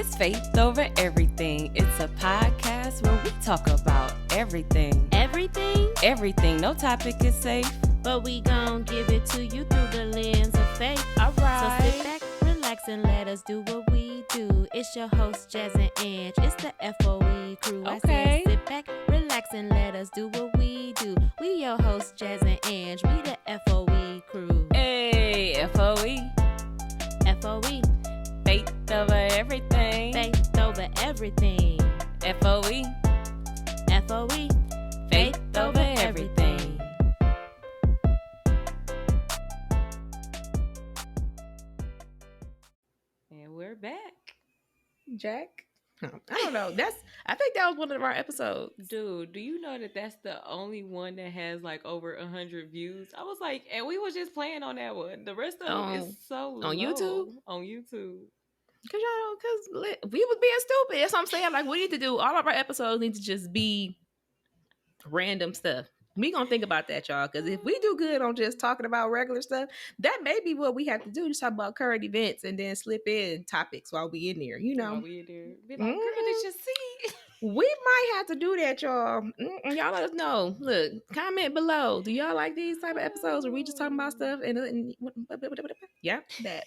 It's Faith Over Everything. It's a podcast where we talk about everything. Everything? Everything. No topic is safe. But we gon' give it to you through the lens of faith. Alright. So sit back, relax, and let us do what we do. It's your host, Jazz and Ange. It's the FOE crew. Okay. I said sit back, relax, and let us do what we do. We your hosts, Jazz and Ange. We the FOE crew. Hey, FOE. FOE. Faith over everything. Faith over everything. FOE. FOE. Faith over everything. And we're back. Jack. I don't know. I think that was one of our episodes. Dude, do you know that that's the only one that has like over 100 views? I was like, and we was just playing on that one. The rest of them is so on low. YouTube? On YouTube. Cause we was being stupid. That's what I'm saying. Like, we need to do all of our episodes need to just be random stuff. We gonna think about that, y'all. Cause if we do good on just talking about regular stuff, that may be what we have to do. Just talk about current events and then slip in topics while we in there. You know, While we in there. Be like, girl, did you see? we might have to do that, y'all. Y'all let us know. Look, comment below. Do y'all like these type of episodes where we just talking about stuff and yeah, that.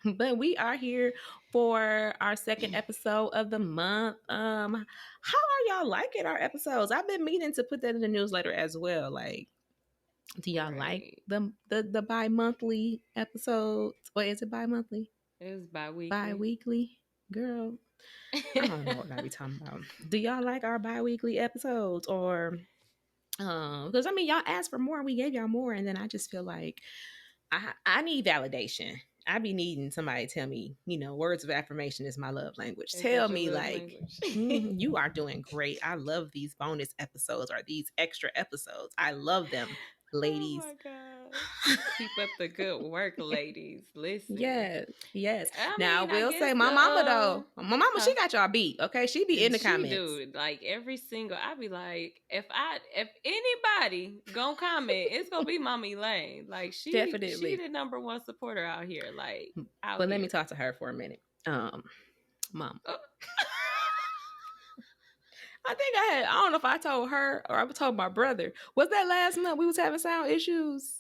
But we are here for our second episode of the month. How are y'all liking our episodes? I've been meaning to put that in the newsletter as well. Like, do y'all like the bi-monthly episodes? Or is it bi-monthly? It was bi-weekly. Bi-weekly? Girl, I don't know what I be talking about. Do y'all like our bi-weekly episodes? Or because I mean, y'all asked for more and we gave y'all more, and then I just feel like I need validation. I be needing somebody to tell me, words of affirmation is my love language. Tell me like, you are doing great. I love these bonus episodes or these extra episodes. I love them, ladies. Oh my God. Keep up the good work, ladies. Listen. Yes. I will say my mama though. My mama, she got y'all beat. Okay, she be in the comments. Dude, like every single, I be like, if anybody gonna comment, it's gonna be Mama Elaine. Like she the number one supporter out here. Like, but let me talk to her for a minute. Mom. I think I don't know if I told her or I told my brother. Was that last month we was having sound issues?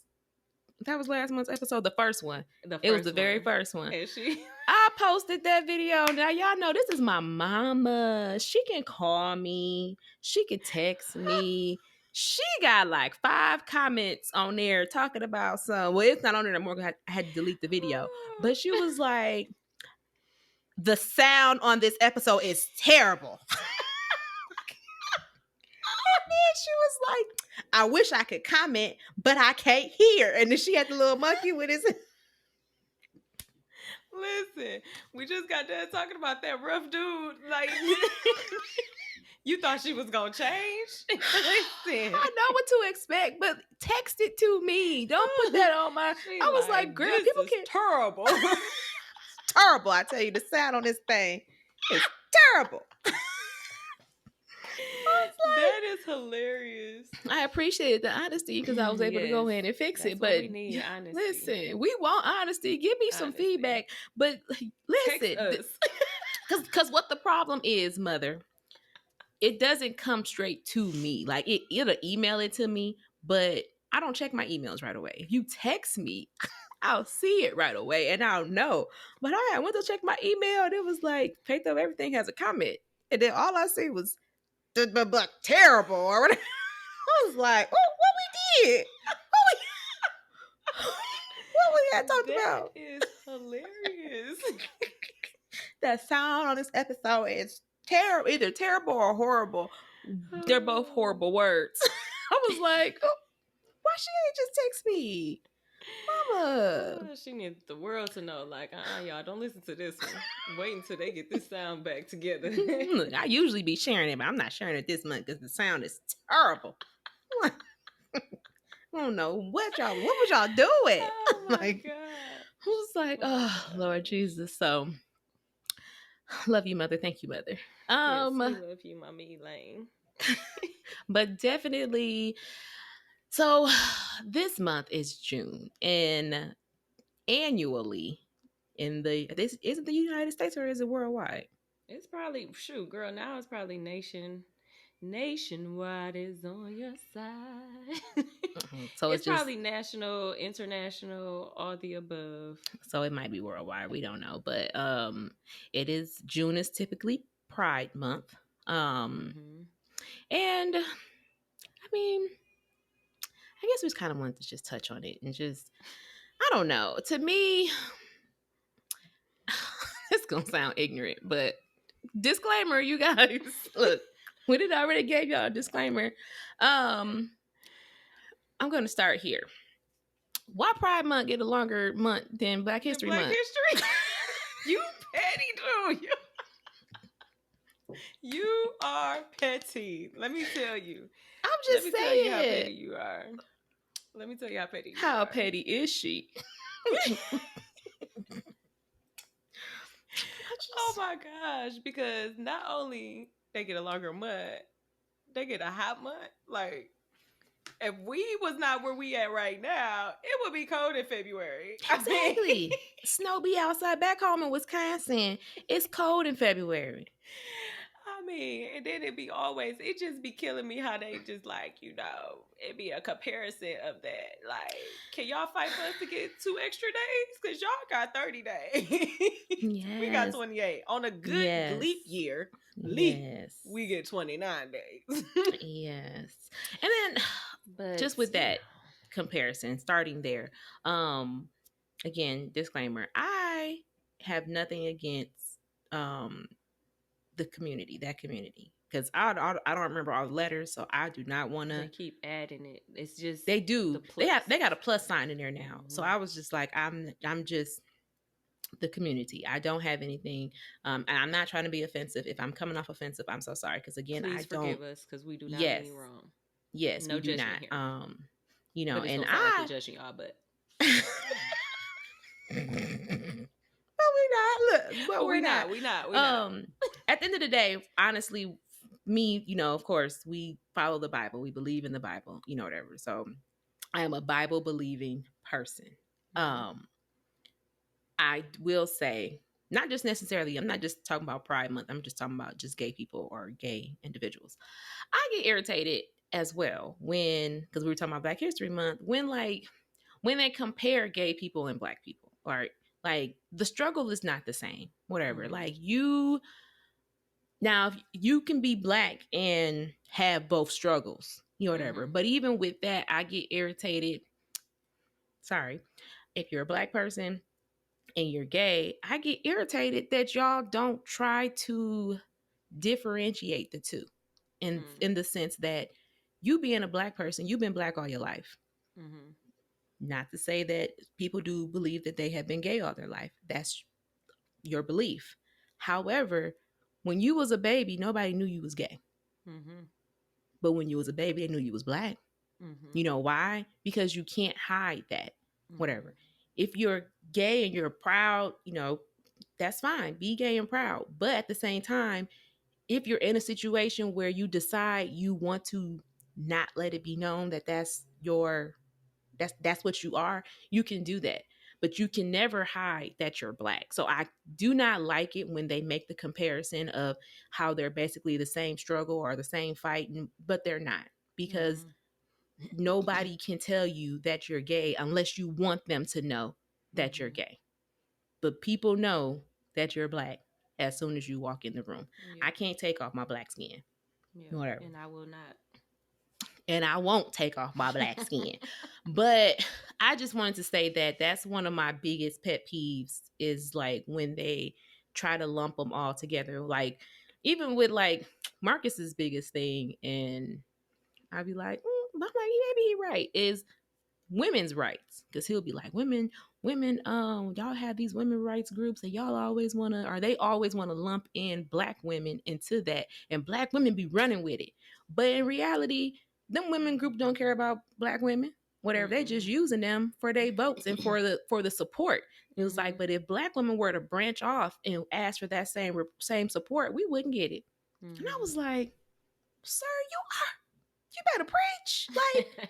That was last month's episode, the first one. It was the very first one. I posted that video. Now, y'all know this is my mama. She can call me. She can text me. She got like 5 comments on there talking about well, it's not on there anymore. I had to delete the video. But she was like, the sound on this episode is terrible. And then she was like, I wish I could comment, but I can't hear. And then she had the little monkey with his... Listen, we just got done talking about that rough dude. Like, you thought she was going to change? Listen. I know what to expect, but text it to me. Don't put that on my... I was like, girl, people can... terrible. It's terrible, I tell you. The sound on this thing is terrible. That is hilarious. I appreciated the honesty because I was able to go in and fix it. But we need honesty. Listen, we want honesty. Give me some feedback. But listen, because what the problem is, mother, it doesn't come straight to me. Like it'll email it to me, but I don't check my emails right away. If you text me, I'll see it right away and I'll know. But I went to check my email and it was like, Faith of Everything has a comment. And then all I see was but terrible or whatever. I was like, oh, what we did? What we had talked about? That is hilarious. The sound on this episode is terrible, either terrible or horrible. They're both horrible words. I was like, oh, why she ain't just text me? Mama. She needs the world to know, like, y'all, don't listen to this one. Wait until they get this sound back together. Look, I usually be sharing it, but I'm not sharing it this month because the sound is terrible. I don't know what was y'all doing? Oh my God. I was like, oh, Lord Jesus. So, love you, mother. Thank you, mother. Yes, we love you, Mama Elaine. But definitely... So this month is June, and annually in the, is it the United States or is it worldwide? It's probably, shoot, girl, now it's probably nationwide is on your side. So it's probably just national, international, all the above. So it might be worldwide. We don't know, but it is, June is typically Pride Month, and I mean, I guess we just kind of wanted to just touch on it and just, I don't know. To me, it's gonna sound ignorant, but disclaimer, you guys. Look, we did already gave y'all a disclaimer. I'm gonna start here. Why Pride Month get a longer month than Black History Month? History? You petty, dude. You are petty. Let me tell you. I'm just saying. Tell you how petty you are. Let me tell you how petty you are. How petty is she? Oh my gosh. Because not only they get a longer month, they get a hot month. Like, if we was not where we at right now, it would be cold in February. Exactly. Snow be outside. Back home in Wisconsin, it's cold in February. I mean, and then it just be killing me how they just like, it be a comparison of that. Like, can y'all fight for us to get 2 extra days? Because y'all got 30 days. Yes. We got 28. On a good leap year, we get 29 days. Yes. And then, but just with that comparison, starting there, again, disclaimer, I have nothing against that community, because I don't remember all the letters, so I do not want to. They keep adding it. It's just they do. They got a plus sign in there now. So I was just like, I'm just the community. I don't have anything, and I'm not trying to be offensive. If I'm coming off offensive, I'm so sorry. Because again, please forgive us because we do not mean wrong. Yes, no, we do not. Here. But it's and I like judging y'all, but. We're not. At the end of the day, honestly, me, of course, we follow the Bible. We believe in the Bible, whatever. So I am a Bible believing person. I will say, not just necessarily, I'm not just talking about Pride Month. I'm just talking about just gay people or gay individuals. I get irritated as well because we were talking about Black History Month, when they compare gay people and Black people, or like the struggle is not the same, whatever. Mm-hmm. Like now you can be Black and have both struggles, whatever. Mm-hmm. But even with that, I get irritated. Sorry, if you're a Black person and you're gay, I get irritated that y'all don't try to differentiate the two, in the sense that you being a Black person, you've been Black all your life. Mm-hmm. Not to say that people do believe that they have been gay all their life. That's your belief. However, when you was a baby, nobody knew you was gay. Mm-hmm. But when you was a baby, they knew you was Black. Mm-hmm. You know why? Because you can't hide that. Mm-hmm. Whatever. If you're gay and you're proud, that's fine. Be gay and proud. But at the same time, if you're in a situation where you decide you want to not let it be known that that's what you are, you can do that. But you can never hide that you're Black. So I do not like it when they make the comparison of how they're basically the same struggle or the same fight, but they're not. Because nobody can tell you that you're gay unless you want them to know that you're gay. But people know that you're Black as soon as you walk in the room. Yeah. I can't take off my Black skin. Yeah. Whatever. And I will not. And I won't take off my Black skin. But I just wanted to say that that's one of my biggest pet peeves, is like when they try to lump them all together. Like even with like Marcus's biggest thing, and I'd be like, I'm like, maybe he's right, is women's rights. Because he'll be like, women, y'all have these women rights groups and y'all always want to, or they always want to lump in Black women into that, and Black women be running with it. But in reality, them women groups don't care about Black women, whatever. They just using them for their votes and for the support. It was like, but if Black women were to branch off and ask for that same support, we wouldn't get it. Mm-hmm. And I was like, sir, you better preach. Like,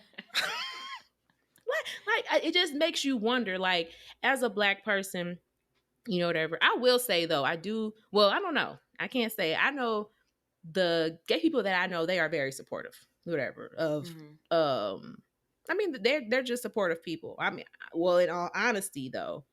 like it just makes you wonder, like, as a Black person, you know, whatever. I will say though, I don't know. I can't say. I know the gay people that I know, they are very supportive, whatever, of I mean, they're just supportive people. I mean, well, in all honesty though,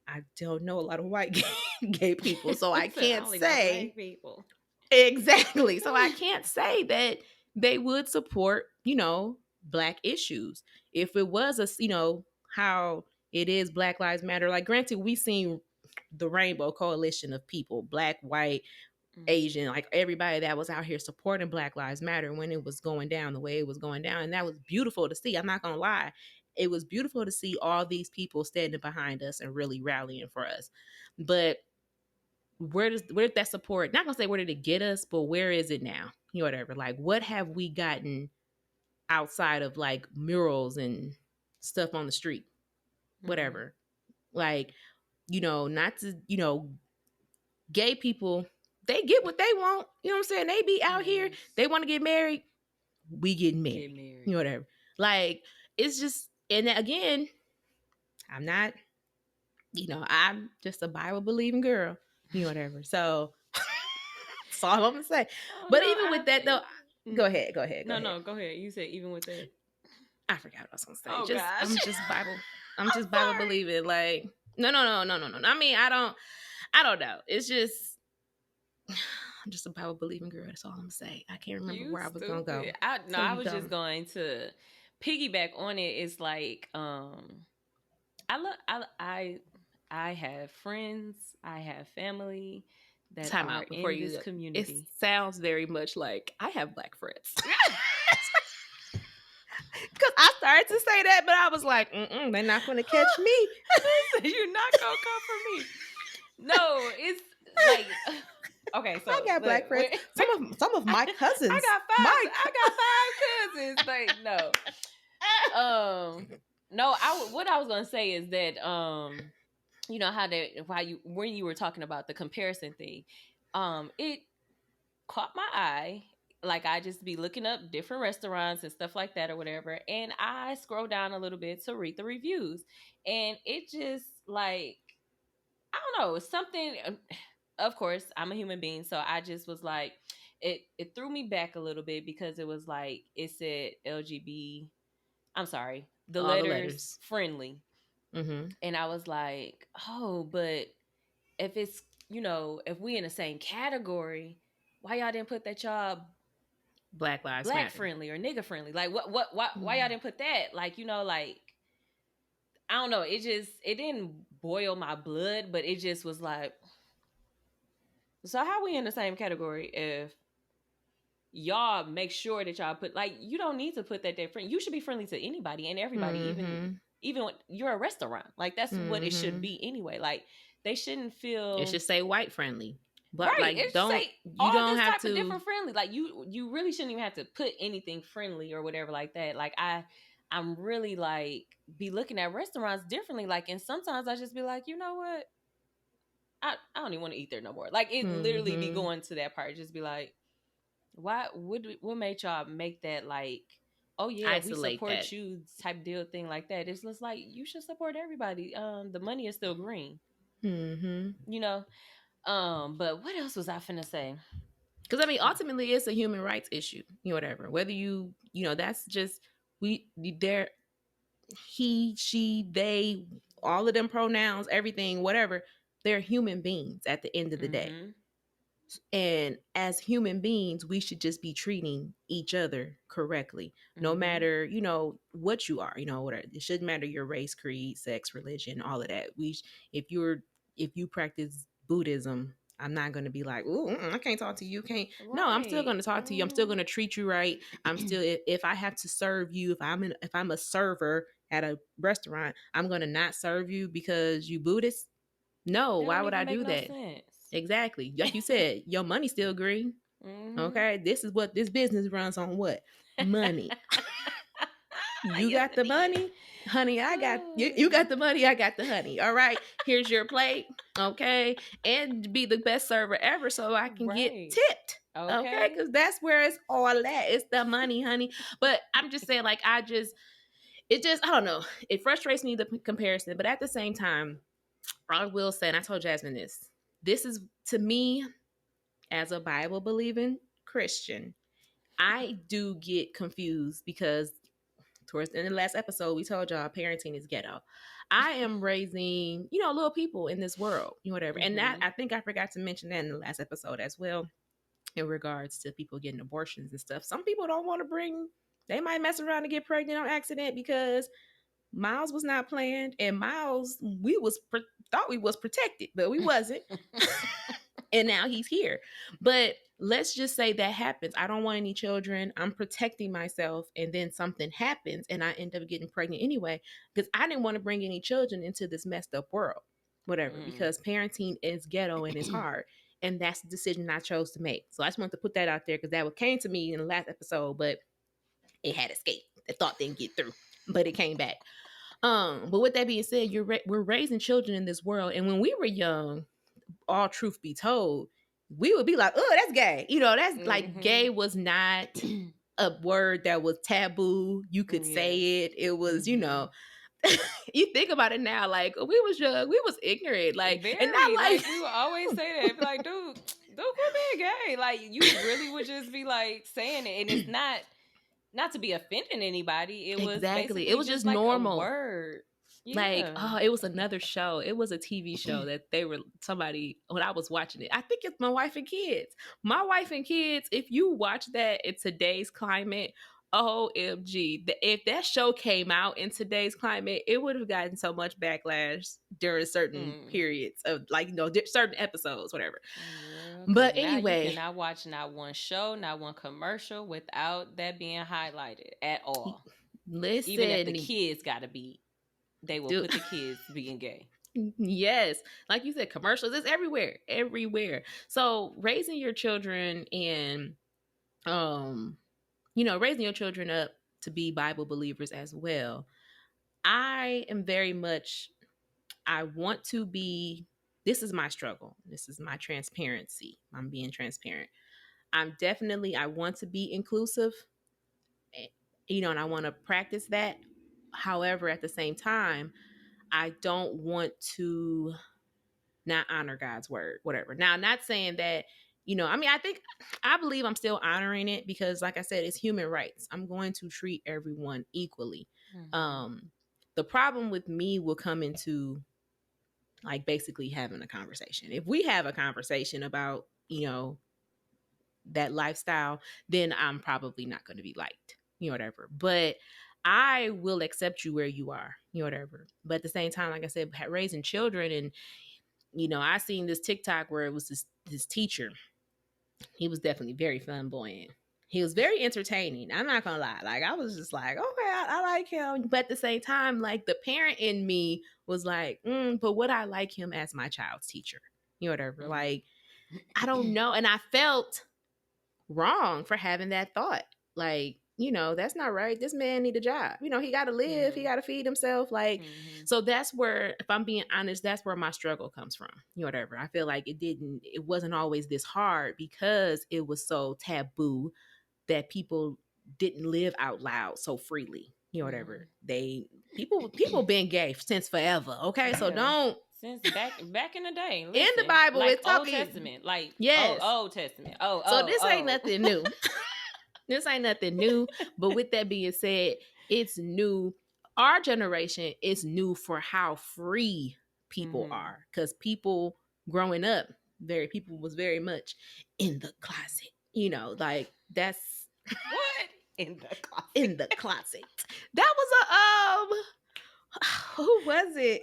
I don't know a lot of white gay people, so I can't say people. Exactly. So I can't say that they would support, you know, Black issues. If it was how it is Black Lives Matter, like granted, we've seen the rainbow coalition of people, Black, white, Asian, like everybody that was out here supporting Black Lives Matter when it was going down the way it was going down. And that was beautiful to see. I'm not going to lie. It was beautiful to see all these people standing behind us and really rallying for us. But where did that support, not gonna say where did it get us, but where is it now? You know, whatever. Like, what have we gotten outside of like murals and stuff on the street? Whatever. Like, you know, not to, you know, gay people, they get what they want. You know what I'm saying? They be out here, they want to get married. We getting married. You know, whatever. Like, it's just, and again, I'm not, you know, I'm just a Bible believing girl. You know, whatever. So that's all I'm gonna say. But no, even with that though, go ahead. No, go ahead. You said even with that. I forgot what I was gonna say. I'm just Bible believing. Like, no. I mean, I don't know. It's just I'm just a Bible believing girl. That's all I'm gonna say. I can't remember where I was gonna go. I was just going to piggyback on it. It's like I have friends, I have family that are in this community. It sounds very much like I have Black friends. Because I started to say that, but I was like, they're not going to catch me. You're not going to come for me. No, it's like, okay, so I got Black friends. Some of my cousins. I got 5 cousins, but no. No, what I was going to say is that, you know when you were talking about the comparison thing, it caught my eye. Like, I just be looking up different restaurants and stuff like that or whatever, and I scroll down a little bit to read the reviews, and it just like, I don't know, something. Of course, I'm a human being, so I just was like, it threw me back a little bit because it was like it said LGB. I'm sorry, the letters friendly. Mm-hmm. And I was like, oh, but if it's, you know, if we in the same category, why y'all didn't put that y'all Black Lives Matter friendly or nigga friendly? Like, why y'all didn't put that? Like, you know, like, I don't know. It didn't boil my blood, but it just was like, so how we in the same category if y'all make sure that y'all put, like, you don't need to put that there. You should be friendly to anybody and everybody, even when you're a restaurant. Like, that's what it should be anyway. Like, they shouldn't feel, it should say white friendly, but right, like, don't have to different friendly. Like, you really shouldn't even have to put anything friendly or whatever like that. Like, I'm really like be looking at restaurants differently. Like, and sometimes I just be like, you know what, I don't even want to eat there no more. Like, it literally be going to that part. Just be like, what made y'all make that like, oh yeah, isolate we support that you type deal thing like that? It's just like, you should support everybody. The money is still green. You know. But what else was I finna say? Because I mean, ultimately, it's a human rights issue. You know, whatever. Whether you know, that's just he, she, they, all of them pronouns, everything, whatever. They're human beings at the end of the day. And as human beings, we should just be treating each other correctly, no matter, you know, what you are, you know, whatever. It shouldn't matter your race, creed, sex, religion, all of that. If you practice Buddhism, I'm not going to be like, ooh, I can't talk to you. Can't. Right. No, I'm still going to talk to you. I'm still going to treat you right. I'm still, if I have to serve you, if I'm a server at a restaurant, I'm going to not serve you because you Buddhist. No, why would I do that? Sense. Exactly. Like you said, your money's still green. Okay. This is what this business runs on. What? Money. You got the money, honey. I got you got the money. I got the honey. All right. Here's your plate. Okay. And be the best server ever so I can get tipped. Okay. Because that's where it's all at. It's the money, honey. But I'm just saying, like, I don't know. It frustrates me, the comparison. But at the same time, I will say, and I told Jasmine this. This is, to me, as a Bible believing Christian, I do get confused because towards the end of the last episode, we told y'all parenting is ghetto. I am raising, little people in this world, whatever. And that, I think I forgot to mention that in the last episode as well, in regards to people getting abortions and stuff. Some people don't want to they might mess around and get pregnant on accident because Miles was not planned, and Miles, thought we was protected, but we wasn't. And now he's here. But let's just say that happens. I don't want any children. I'm protecting myself, and then something happens and I end up getting pregnant anyway, because I didn't want to bring any children into this messed up world, whatever, because parenting is ghetto and it's hard. And that's the decision I chose to make. So I just wanted to put that out there because that came to me in the last episode, but it had escaped. The thought didn't get through, but it came back. But with that being said, we're raising children in this world. And when we were young, all truth be told, we would be like, oh, that's gay. That's like, gay was not a word that was taboo. You could say it. It was, you think about it now, like, we was young, we was ignorant, like, and not like we would always say that, be like, dude, quit being gay. Like, you really would just be like saying it, and it's not to be offending anybody. It was exactly. It was just like normal. A word. Yeah. Like, it was another show. It was a TV show that when I was watching it, I think it's My Wife and Kids. My Wife and Kids, if you watch that in today's climate, OMG. If that show came out in today's climate, it would have gotten so much backlash during certain periods of, like, certain episodes, whatever. But anyway, you cannot watch not one show, not one commercial without that being highlighted at all. Listen, even if the kids gotta be, they will put the kids being gay. Yes, like you said, commercials. It's everywhere. So raising your children and raising your children up to be Bible believers as well. I am very much, I want to be, this is my struggle. This is my transparency. I'm being transparent. I want to be inclusive, and I want to practice that. However, at the same time, I don't want to not honor God's word, whatever. Now, I'm not saying that, I believe I'm still honoring it because, like I said, it's human rights. I'm going to treat everyone equally. The problem with me will come into, like, basically having a conversation. If we have a conversation about, that lifestyle, then I'm probably not going to be liked, whatever. But I will accept you where you are, whatever. But at the same time, like I said, raising children, and, I seen this TikTok where it was this teacher. He was definitely very flamboyant. He was very entertaining. I'm not gonna lie. Like, I was just like, okay, I like him. But at the same time, like, the parent in me was like, but would I like him as my child's teacher? Whatever. Like, I don't know. And I felt wrong for having that thought. Like, that's not right. This man need a job. He got to live. He got to feed himself. Like, so that's where, if I'm being honest, that's where my struggle comes from. Whatever. I feel like it wasn't always this hard because it was so taboo that people didn't live out loud so freely. Whatever. People been gay since forever. Okay. So don't. Since back in the day. Listen, in the Bible, like it's talking. Old Testament. Like, yes. Old Testament. So this ain't nothing new. This ain't nothing new. But with that being said, it's new. Our generation is new for how free people are. Because people growing up, people was very much in the closet. Like, that's what? In the closet. In the closet. That was who was it?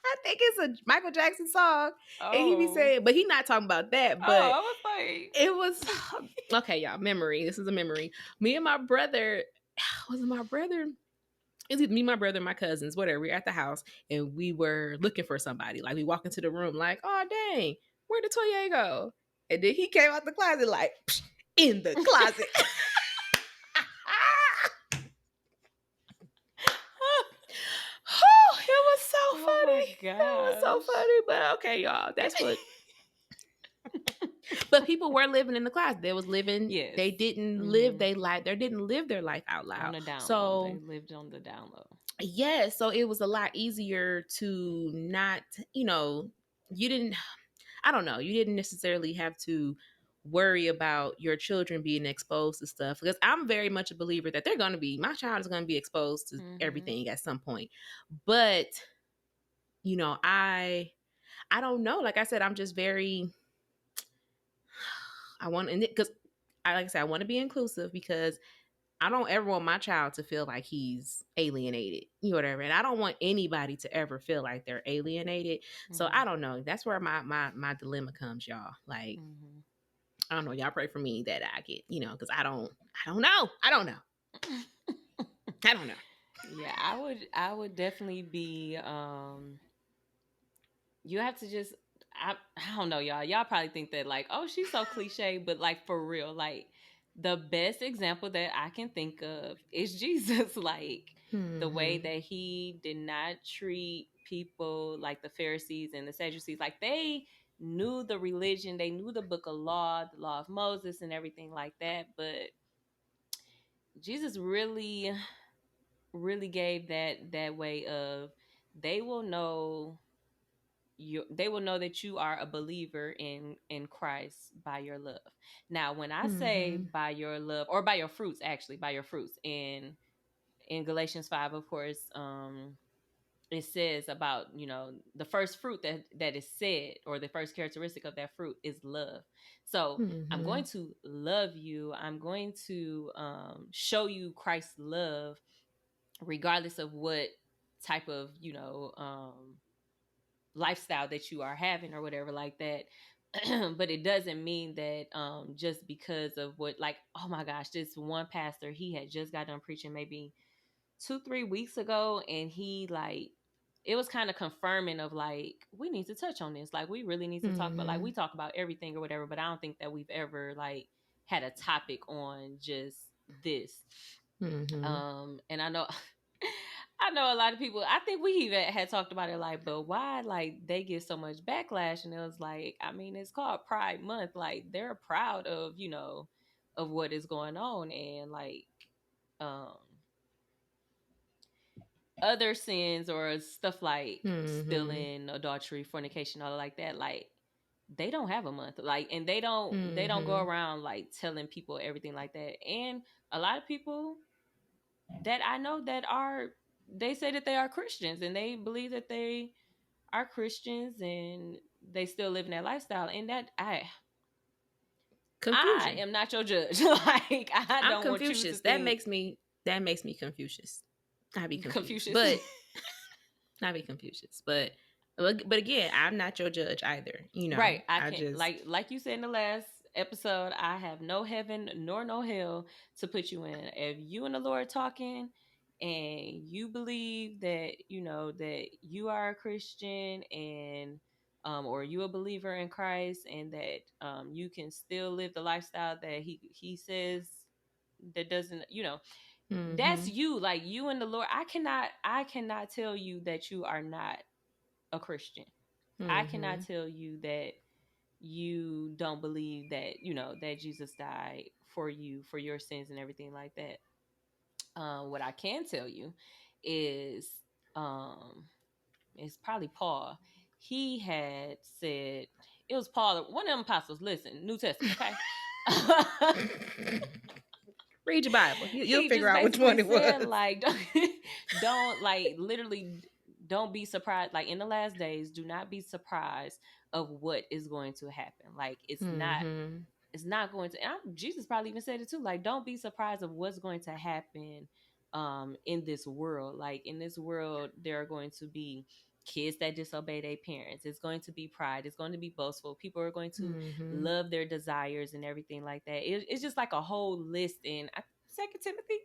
I think it's a Michael Jackson song. And he be saying, but he not talking about that. But I was like, it was okay, y'all. Memory. This is a memory. Me and my brother, was it my brother? It's me, my brother, my cousins, whatever. We're at the house and we were looking for somebody. Like, we walk into the room like, oh dang, where'd the Toye go? And then he came out the closet like, in the closet. It was so funny. It was so funny. But okay, y'all. That's what. But people were living in the closet. They was living. Yes. They didn't live their life. They didn't live their life out loud. On the down low. They lived on the down low. Yeah, so it was a lot easier to not, you didn't, I don't know, you didn't necessarily have to worry about your children being exposed to stuff, because I'm very much a believer that my child is going to be exposed to everything at some point. But, I don't know. Like I said, I'm just very, I want, because like I said, I want to be inclusive, because I don't ever want my child to feel like he's alienated, whatever. And I don't want anybody to ever feel like they're alienated. So I don't know. That's where my dilemma comes, y'all. Like, I don't know. Y'all pray for me that I get, because I don't know. I don't know. Yeah, I would definitely be, you have to just, I don't know, y'all. Y'all probably think that like, oh, she's so cliche, but like for real, like the best example that I can think of is Jesus. Like the way that he did not treat people like the Pharisees and the Sadducees. Like they knew the religion, they knew the book of law, the law of Moses and everything like that. But Jesus really, really gave that way of, they will know they will know that you are a believer in Christ by your love. Now, when I say by your love, or by your fruits, actually by your fruits, in Galatians 5, of course, it says about, the first fruit that is said, or the first characteristic of that fruit is love. So I'm going to love you. I'm going to show you Christ's love, regardless of what type of lifestyle that you are having or whatever like that. But it doesn't mean that just because of what, like, oh my gosh, this one pastor, he had just got done preaching maybe 2-3 weeks ago, and he like, it was kind of confirming of like, we need to touch on this, like we really need to talk about, like we talk about everything or whatever, but I don't think that we've ever like had a topic on just this. And I know a lot of people, I think we even had talked about it, like, but why like they get so much backlash? And it was like, I mean, it's called Pride Month. Like they're proud of, of what is going on. And like other sins or stuff like stealing, adultery, fornication, all like that, like they don't have a month. Like, and they don't go around like telling people everything like that. And a lot of people that I know that they say that they are Christians, and they believe that they are Christians, and they still live in that lifestyle. And that I am not your judge. Like I don't want you to think... That makes me Confucius. I be Confucius, but not be Confucius, but again, I'm not your judge either. Right? I can't, like you said in the last episode, I have no heaven nor no hell to put you in. If you and the Lord talking, and you believe that that you are a Christian, and or you a believer in Christ, and that you can still live the lifestyle that he says, that doesn't, that's you, like you and the Lord. I cannot tell you that you are not a Christian. I cannot tell you that you don't believe that, that Jesus died for you, for your sins and everything like that. What I can tell you is, it's probably Paul. He had said, it was Paul, one of them apostles. Listen, New Testament, okay? Read your Bible. You'll figure out which one it was. Like, don't like, literally, don't be surprised. Like in the last days, do not be surprised of what is going to happen. Like it's not going to. And Jesus probably even said it too. Like, don't be surprised of what's going to happen in this world. Like in this world, there are going to be kids that disobey their parents. It's going to be pride. It's going to be boastful. People are going to love their desires and everything like that. It's just like a whole list. And 2 Timothy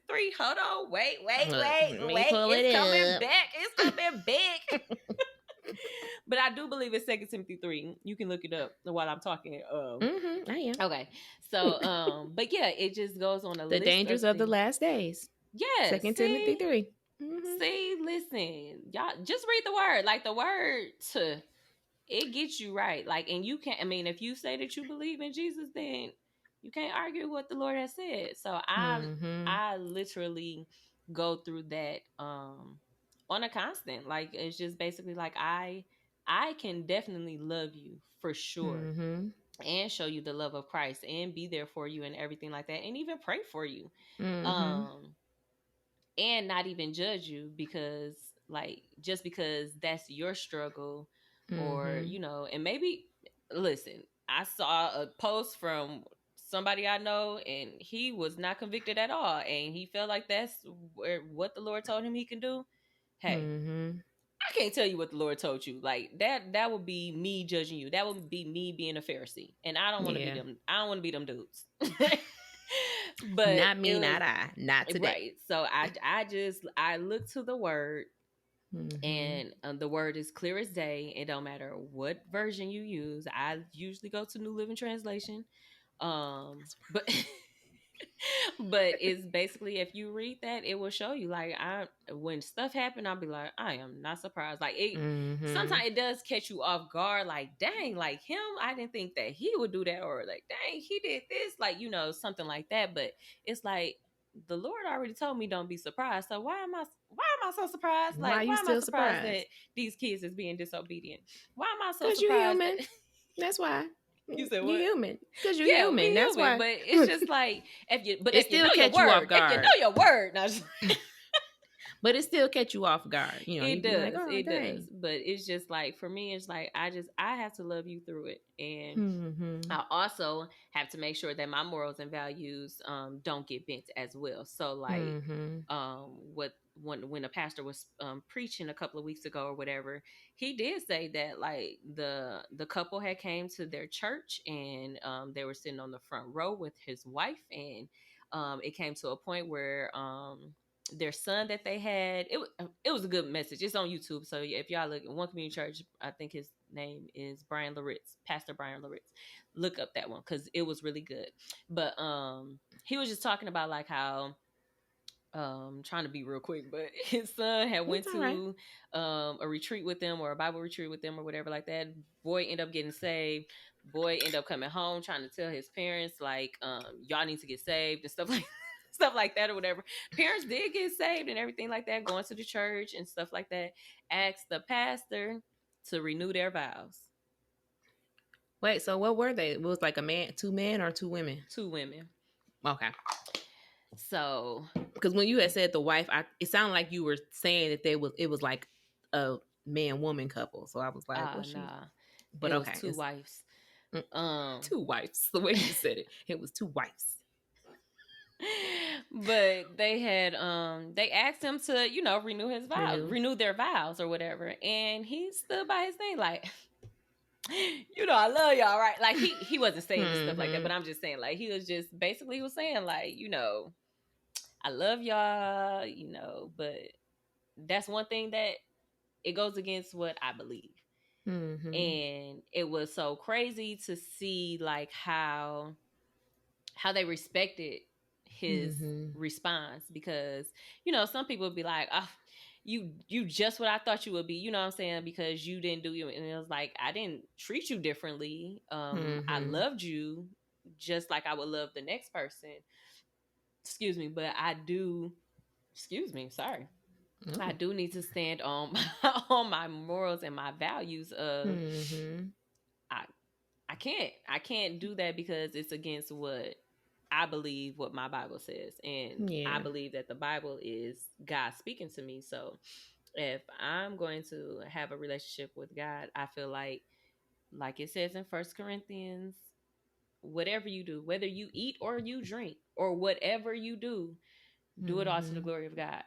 3. Hold on. Wait. It's coming back. It's coming back. But I do believe it's 2 Timothy 3. You can look it up while I'm talking. I am. Okay. So, but yeah, it just goes on a list. The dangers of the last days. Yeah. 2 Timothy 3. See, listen, y'all just read the word. Like the word, it gets you right. Like, and you can't, I mean, if you say that you believe in Jesus, then you can't argue what the Lord has said. So I literally go through that on a constant. Like, it's just basically like I can definitely love you for sure, and show you the love of Christ and be there for you and everything like that, and even pray for you, and not even judge you, because like, just because that's your struggle, or you know. And maybe, listen, I saw a post from somebody I know, and he was not convicted at all, and he felt like that's what the Lord told him he can do. Hey, I can't tell you what the Lord told you. Like, that would be me judging you. That would be me being a Pharisee, and I don't want to be them. I don't want to be them dudes. But not me, not I, not today. Right. So I look to the word, and the word is clear as day. It don't matter what version you use. I usually go to New Living Translation, but but it's basically, if you read that, it will show you, like, when stuff happen, I'll be like, I am not surprised. Like, it sometimes it does catch you off guard, like, dang, like him, I didn't think that he would do that, or like, dang, he did this, like, you know, something like that. But it's like, the Lord already told me don't be surprised. So why am I so surprised? Like, why am I surprised that these kids is being disobedient? Why am I so surprised? You're human. That's why. You said what? You're human. Because you're human. That's why. But it's just like, if you still know catch your you word, off guard. if you know your word, now. But it still catch you off guard. You know, it does. Like, oh, it dang. does. But it's just like, for me, it's like, I have to love you through it. And I also have to make sure that my morals and values don't get bent as well. So like, when a pastor was preaching a couple of weeks ago or whatever, he did say that, like, the couple had came to their church, and they were sitting on the front row with his wife, and it came to a point where their son that they had, it was a good message. It's on YouTube, so if y'all look at One Community Church, I think his name is Brian Loritz, Pastor Brian Loritz. Look up that one, because it was really good. But he was just talking about, like, how trying to be real quick, but his son had went to a retreat with them, or a Bible retreat with them, or whatever like that. Boy ended up getting saved. Boy ended up coming home trying to tell his parents, like, y'all need to get saved and stuff like that, or whatever. Parents did get saved and everything like that, going to the church and stuff like that. Asked the pastor to renew their vows. Wait, so what were they? It was like two men or two women? Two women. Okay. So, because when you had said the wife, it sounded like you were saying that it was like a man-woman couple. So I was like, nah. But it okay, was two wives. Two wives. The way you said it, it was two wives. But they had they asked him to, you know, renew his vows, renew their vows or whatever, and he stood by his thing, like, you know, I love y'all, right? Like, he wasn't saying stuff like that, but I'm just saying, like, he was saying, like, you know, I love y'all, you know, but that's one thing that it goes against what I believe. And it was so crazy to see, like, how they respected his response, because, you know, some people would be like, oh, you just what I thought you would be, you know what I'm saying, because you didn't do it. And it was like, I didn't treat you differently. I loved you just like I would love the next person. Excuse me, but I do need to stand on my morals and my values of I can't do that, because it's against what I believe, what my Bible says. And I believe that the Bible is God speaking to me. So if I'm going to have a relationship with God, I feel like it says in 1 Corinthians, whatever you do, whether you eat or you drink or whatever you do, do it all to the glory of God.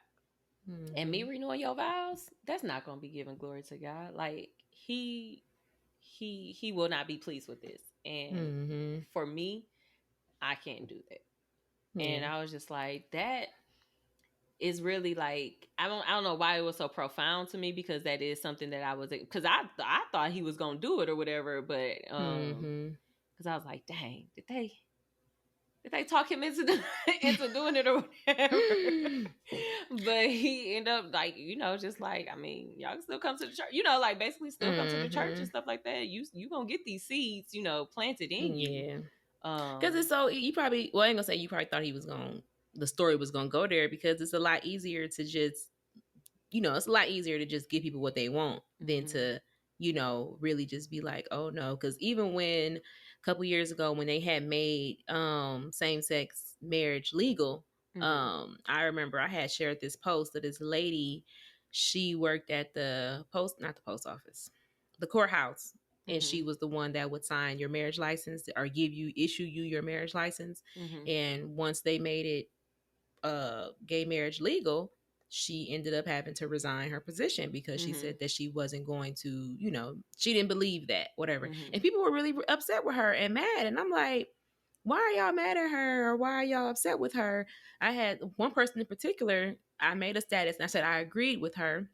And me renewing your vows, that's not going to be giving glory to God. Like, he will not be pleased with this. And for me, I can't do that. And I was just like, that is really, like, I don't know why it was so profound to me, because that is something that because I thought he was gonna do it or whatever, but because I was like, dang, did they talk him into doing it or whatever? But he ended up, like, you know, just like, I mean, y'all can still come to the church, you know, like, basically still come to the church and stuff like that. You gonna get these seeds, you know, planted in you. Because it's so, I ain't gonna say you probably thought he was gonna the story was going to go there, because it's a lot easier to just, it's a lot easier to just give people what they want than to, really just be like, oh no. Because even when a couple years ago, when they had made same-sex marriage legal, I remember I had shared this post of this lady. She worked at not the post office, the courthouse. And she was the one that would sign your marriage license or issue you your marriage license. And once they made it gay marriage legal, she ended up having to resign her position because she said that she wasn't going to, she didn't believe that, whatever. And people were really upset with her and mad. And I'm like, why are y'all mad at her, or why are y'all upset with her? I had one person in particular, I made a status and I said I agreed with her.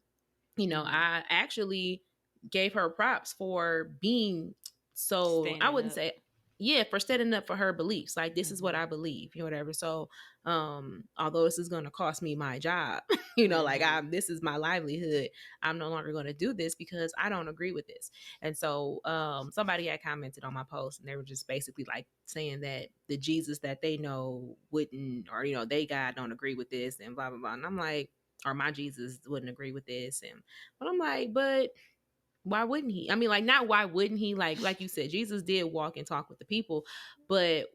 I actually gave her props for being I wouldn't say, for standing up for her beliefs. Like, this is what I believe, whatever. So, although this is going to cost me my job, like this is my livelihood, I'm no longer going to do this because I don't agree with this. And so, somebody had commented on my post, and they were just basically like saying that the Jesus that they know wouldn't, or, they God don't agree with this and blah, blah, blah. And I'm like, or my Jesus wouldn't agree with this. But I'm like, but why wouldn't he? I mean, like, not why wouldn't he? Like you said, Jesus did walk and talk with the people. But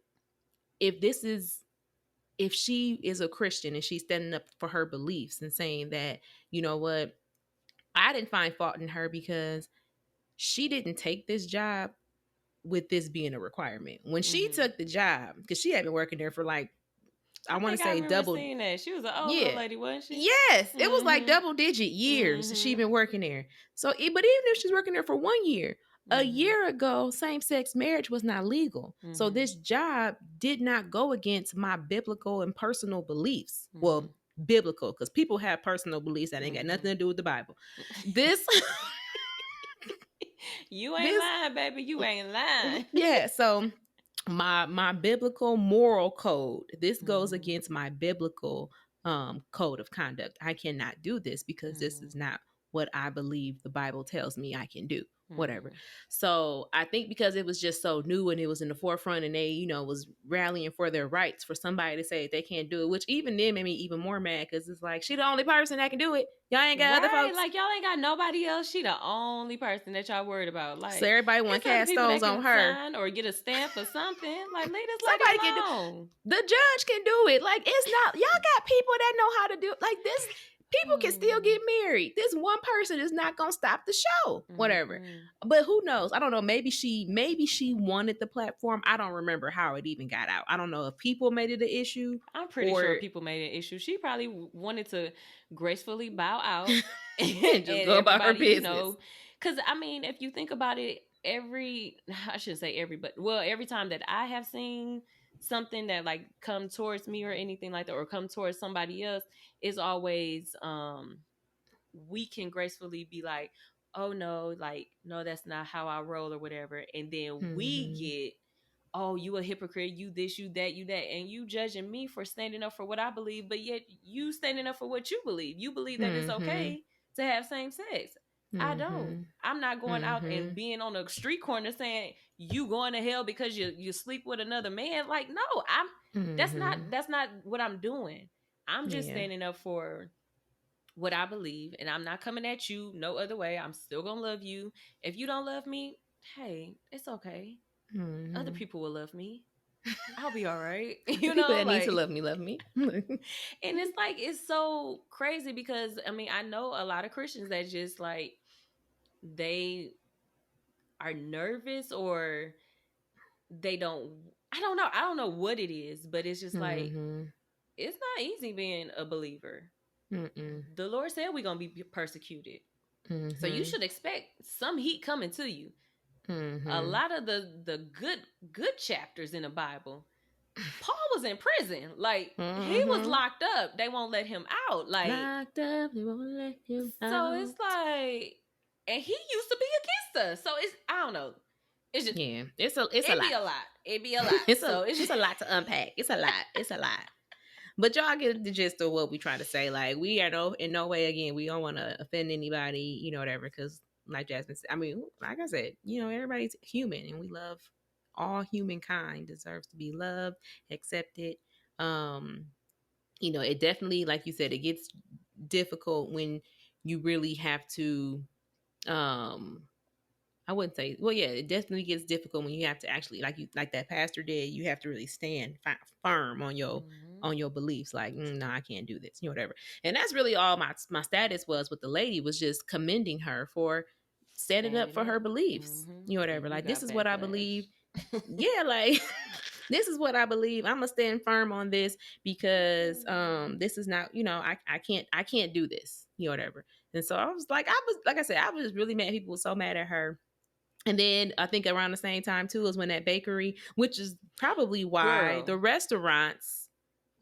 if she is a Christian and she's standing up for her beliefs and saying that, you know what, I didn't find fault in her because she didn't take this job with this being a requirement. When she took the job, because she had been working there for like, I want to say double. Seeing that. She was an old little lady, wasn't she? Yes, it was like double-digit years she'd been working there. So, but even if she's working there for 1 year, a year ago, same-sex marriage was not legal. So this job did not go against my biblical and personal beliefs. Well, biblical, because people have personal beliefs that ain't got nothing to do with the Bible. This... You ain't lying, baby. You ain't lying. Yeah, so... my biblical moral code, this goes against my biblical code of conduct. I cannot do this because this is not what I believe the Bible tells me I can do, whatever. So I think because it was just so new and it was in the forefront, and they, was rallying for their rights, for somebody to say they can't do it, which even then made me even more mad, because it's like, she the only person that can do it. Y'all ain't got other folks. Like, y'all ain't got nobody else. She the only person that y'all worried about. Like, so everybody want to cast stones on her or get a stamp or something. Like, leave this lady alone. The judge can do it. Like, it's not, y'all got people that know how to do like this. People can still get married. This one person is not gonna stop the show, whatever. But who knows? I don't know. Maybe she wanted the platform. I don't remember how it even got out. I don't know if people made it an issue. I'm pretty sure people made an issue. She probably wanted to gracefully bow out and just go about her business. Because I mean, if you think about it, I shouldn't say every time that I have seen something that like come towards me or anything like that, or come towards somebody else, is always we can gracefully be like, oh no, like, no, that's not how I roll or whatever, and then we get, oh, you a hypocrite, you this, you that, and you judging me for standing up for what I believe, but yet you standing up for what you believe that it's okay to have same sex. I don't. I'm not going out and being on a street corner saying you going to hell because you sleep with another man. Like, no, that's not what I'm doing. I'm just standing up for what I believe, and I'm not coming at you no other way. I'm still gonna love you. If you don't love me, hey, it's okay. Other people will love me. I'll be all right. People that need to love me. And it's like, it's so crazy because, I mean, I know a lot of Christians that just like, they are nervous, or they don't, I don't know what it is, but it's just like, it's not easy being a believer. The Lord said we're going to be persecuted. So you should expect some heat coming to you. A lot of the good chapters in the Bible, Paul was in prison. Like, he was locked up. They won't let him out. Like, locked up, they won't let him out. So it's like, and he used to be against us. So it's, I don't know. It's just, it's a lot. It'd be a lot. It's just a lot to unpack. It's a lot. But y'all get the gist of what we trying to say. Like, we are in no way, again, we don't want to offend anybody, whatever, because like Jasmine said, I mean, like I said, everybody's human, and we love, all humankind deserves to be loved, accepted. you know, it definitely, like you said, it gets difficult when you really have to, I wouldn't say, well, yeah, it definitely gets difficult when you have to actually, like that pastor did, you have to really stand firm on your beliefs. Like, no, I can't do this, you know, whatever. And that's really all my status was with the lady, was just commending her for standing up for her beliefs, you know, whatever. Like, this is what I believe. Yeah, like this is what I believe. I'm gonna stand firm on this because this is not, you know, I can't do this, you know, whatever. And so I was like I said, I was just really mad. People were so mad at her. And then I think around the same time too is when that bakery, which is probably why the restaurants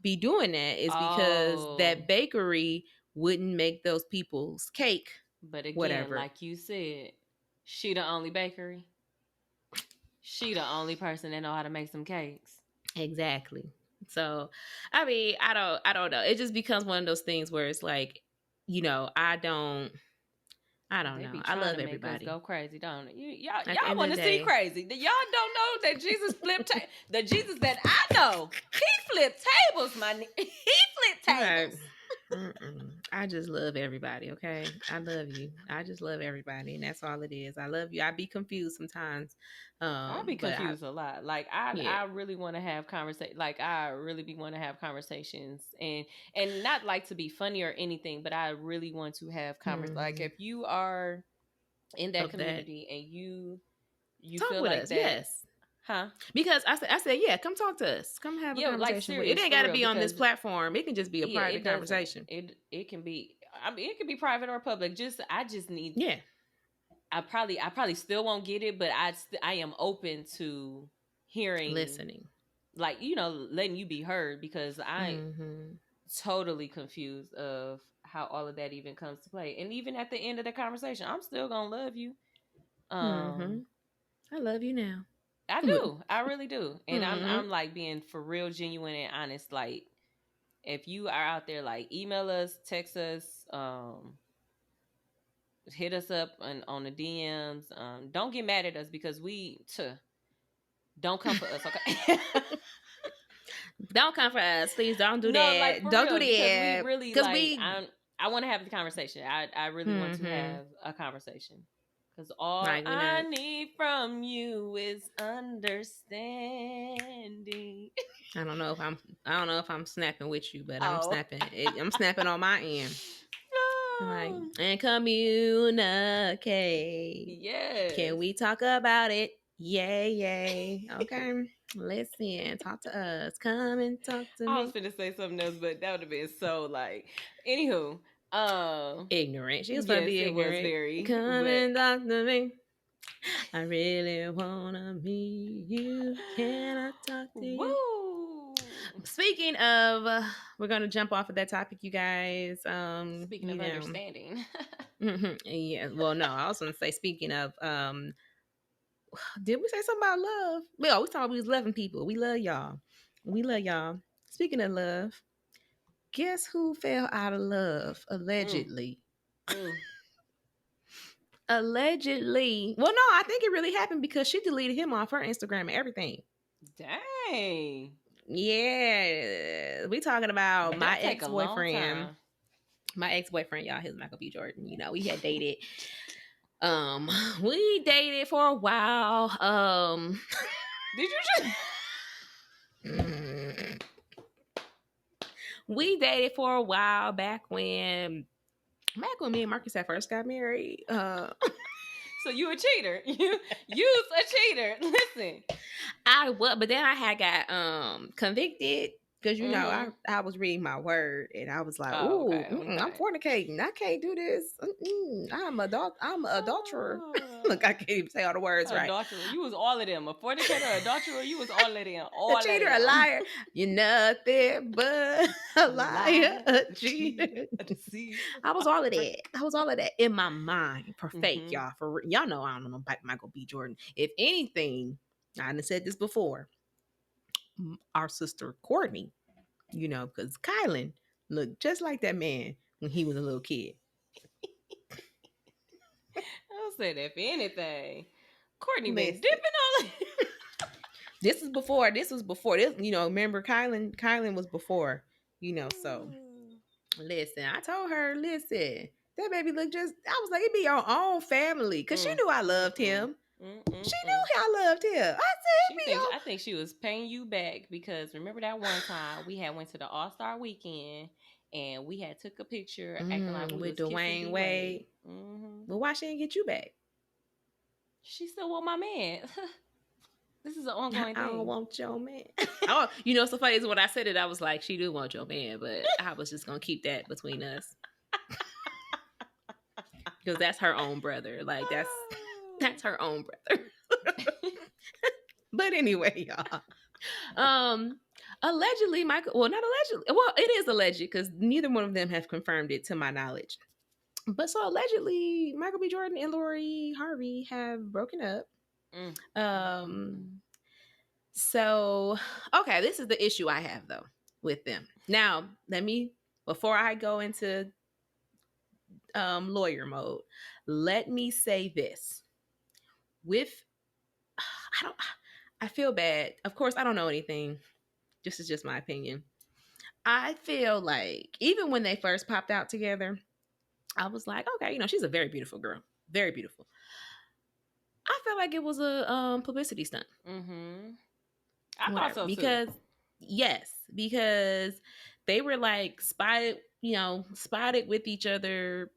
be doing that, is because that bakery wouldn't make those people's cake. But again, whatever. Like you said, she the only bakery. She the only person that know how to make some cakes. Exactly. So, I mean, I don't know. It just becomes one of those things where it's like, you know, I don't know. I love everybody. Go crazy, don't it? Y'all want to see crazy. Y'all don't know that Jesus flipped the Jesus that I know. He flipped tables, he flipped tables. I just love everybody, okay? I love you. I just love everybody, and that's all it is. I love you. I be confused sometimes. I be confused a lot. Like I really want to have conversation. Like I really want to have conversations, and not like to be funny or anything, but I really want to have conversations. Like if you are in that community and you talk feel with like us, that, yes. Huh? Because I said, yeah, come talk to us. Come have a conversation. Like, it ain't got to be on this platform. It can just be a private conversation. It can be. I mean, it can be private or public. I just need. Yeah. I probably still won't get it, but I am open to hearing, listening, like, you know, letting you be heard, because I'm totally confused of how all of that even comes to play. And even at the end of the conversation, I'm still gonna love you. I love you now. I do. I really do. And I'm like being for real, genuine and honest. Like, if you are out there, like, email us, text us, hit us up on the DMs. Don't get mad at us because don't come for us, okay? Don't come for us, please. Don't do that. Like, don't do that. We really, like, I want to have the conversation. I really want to have a conversation. Because all I need from you is understanding. I don't know if I'm snapping with you, but I'm snapping. I'm snapping on my end. Like, and communicate. Yes. Can we talk about it? Yay. Okay. Listen, talk to us. Come and talk to me. I was finna say something else, but that would have been so, like, anywho. Ignorant. She was gonna be ignorant. Very. Come and talk to me. I really wanna meet you. Can I talk to you? Speaking of, we're gonna jump off of that topic, you guys. Speaking of understanding. Yeah. Well, no, I was gonna say, speaking of, did we say something about love? Well, we thought we was loving people. We love y'all. We love y'all. Speaking of love, guess who fell out of love allegedly? Allegedly. Well, no, I think it really happened because she deleted him off her Instagram and everything. Dang. Yeah. We talking about my ex-boyfriend. My ex-boyfriend, y'all, his Michael B. Jordan. You know, we had dated. We dated for a while. Did you just we dated for a while back when me and Marcus at first got married. So you a cheater. You's a cheater. Listen. I was, but then I had got convicted because, you know, I was reading my word and I was like, okay. I'm fornicating. I can't do this. I'm an adulterer. Look, I can't even say all the words right. Adulterer. You was all of them. A fornicator, adulterer, you was all of them. A cheater, a liar. You're nothing but a liar, a cheater. I was all of that. I was all of that in my mind. For fake, y'all. Y'all know I don't know about Michael B. Jordan. If anything, I done said this before. Our sister Courtney, you know, because Kylan looked just like that man when he was a little kid. I'll say that for anything. Courtney been dipping on it. This was before. This, you know, remember Kylan was before. So listen, I told her, listen, that baby look just, I was like, it be your own family. Because she knew I loved him. She knew I loved him. I think she was paying you back because remember that one time we had went to the All-Star weekend and we had took a picture acting like we with was Dwayne Wade. But why she didn't get you back? She still want my man. This is an ongoing thing. I don't want your man. So funny is when I said it, I was like, she do want your man, but I was just gonna keep that between us. Because that's her own brother. Like that's her own brother. But anyway, y'all. Allegedly, Michael. Well, not allegedly. Well, it is alleged because neither one of them have confirmed it to my knowledge. But so allegedly, Michael B. Jordan and Lori Harvey have broken up. So okay, this is the issue I have though with them. Now, before I go into lawyer mode, let me say this. I feel bad. Of course, I don't know anything. This is just my opinion. I feel like even when they first popped out together, I was like, okay, she's a very beautiful girl. Very beautiful. I feel like it was a publicity stunt. I thought so too. Because they were like spotted with each other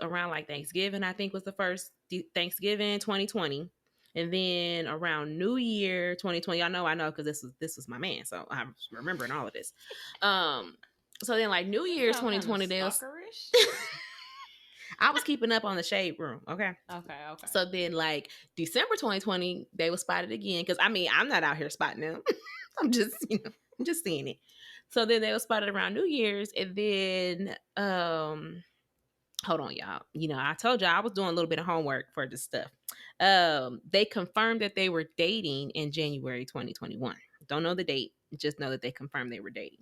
around like Thanksgiving, I think was the first Thanksgiving 2020. And then around New Year 2020, I know because this was my man, so I'm remembering all of this. So then like New Year's 2020, they was I was keeping up on the Shade Room, okay. So then like December 2020, they were spotted again because I'm not out here spotting them. I'm just seeing it. So then they were spotted around New Year's, and then hold on, y'all. I told y'all I was doing a little bit of homework for this stuff. They confirmed that they were dating in January 2021. Don't know the date. Just know that they confirmed they were dating.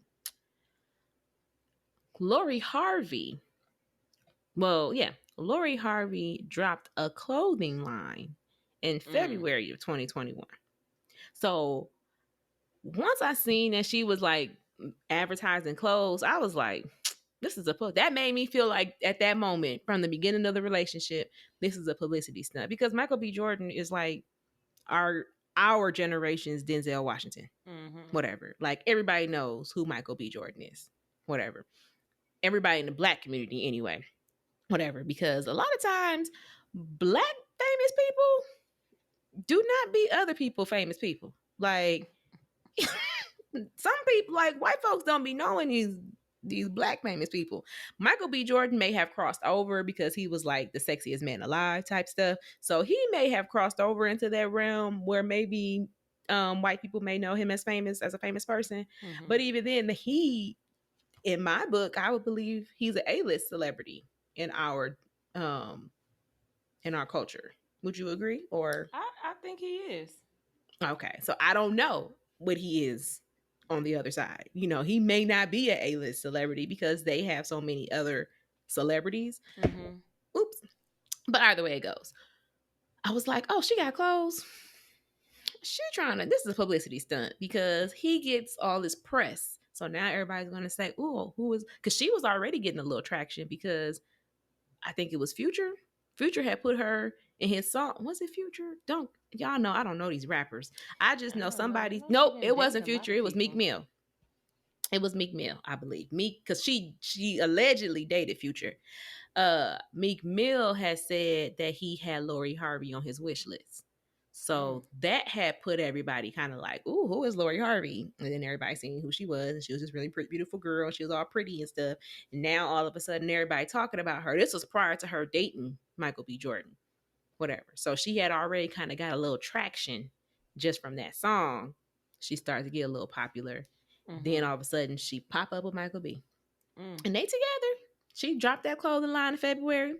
Lori Harvey dropped a clothing line in February of 2021. So once I seen that she was like advertising clothes, I was like, this is that made me feel like at that moment from the beginning of the relationship, this is a publicity stunt because Michael B. Jordan is like our generation's Denzel Washington, whatever. Like everybody knows who Michael B. Jordan is, whatever. Everybody in the Black community anyway, whatever. Because a lot of times Black famous people do not be other people famous people. Like some people, like white folks don't be knowing these Black famous people. Michael B. Jordan may have crossed over because he was like the sexiest man alive type stuff. So he may have crossed over into that realm where maybe white people may know him as a famous person. But even then, in my book, I would believe he's an A-list celebrity in our culture. Would you agree? Or I think he is. Okay, so I don't know what he is on the other side. He may not be an A-list celebrity because they have so many other celebrities. Oops. But either way it goes, I was like, oh, she got clothes. This is a publicity stunt because he gets all this press. So now everybody's going to say, oh, who is, because she was already getting a little traction because I think it was Future. Future had put her in his song. Was it Future? Y'all know, I don't know these rappers. I just know somebody. Nope, it wasn't Future. It was Meek Mill. It was Meek Mill, I believe. Because she allegedly dated Future. Meek Mill has said that he had Lori Harvey on his wish list. So that had put everybody kind of like, ooh, who is Lori Harvey? And then everybody seen who she was. And she was this really pretty, beautiful girl. She was all pretty and stuff. And now all of a sudden, everybody talking about her. This was prior to her dating Michael B. Jordan. Whatever. So she had already kind of got a little traction just from that song. She started to get a little popular. Then all of a sudden, she pop up with Michael B. And they together. She dropped that clothing line in February,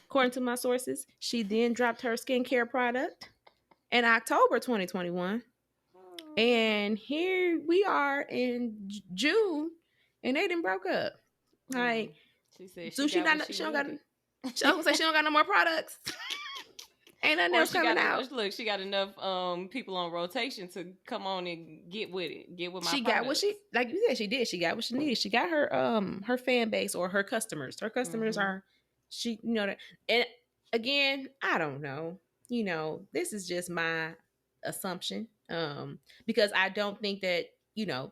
according to my sources. She then dropped her skincare product in October 2021. And here we are in June, and they done broke up. Like, she said she don't got no more products. Ain't nothing else coming out. Look, she got enough people on rotation to come on and get with it. Get with my She products. got what she, like you said, she did. She got what she needed. She got her fan base or her customers. Her customers are, she, you know, that. And again, I don't know. You know, this is just my assumption. Because I don't think that, you know,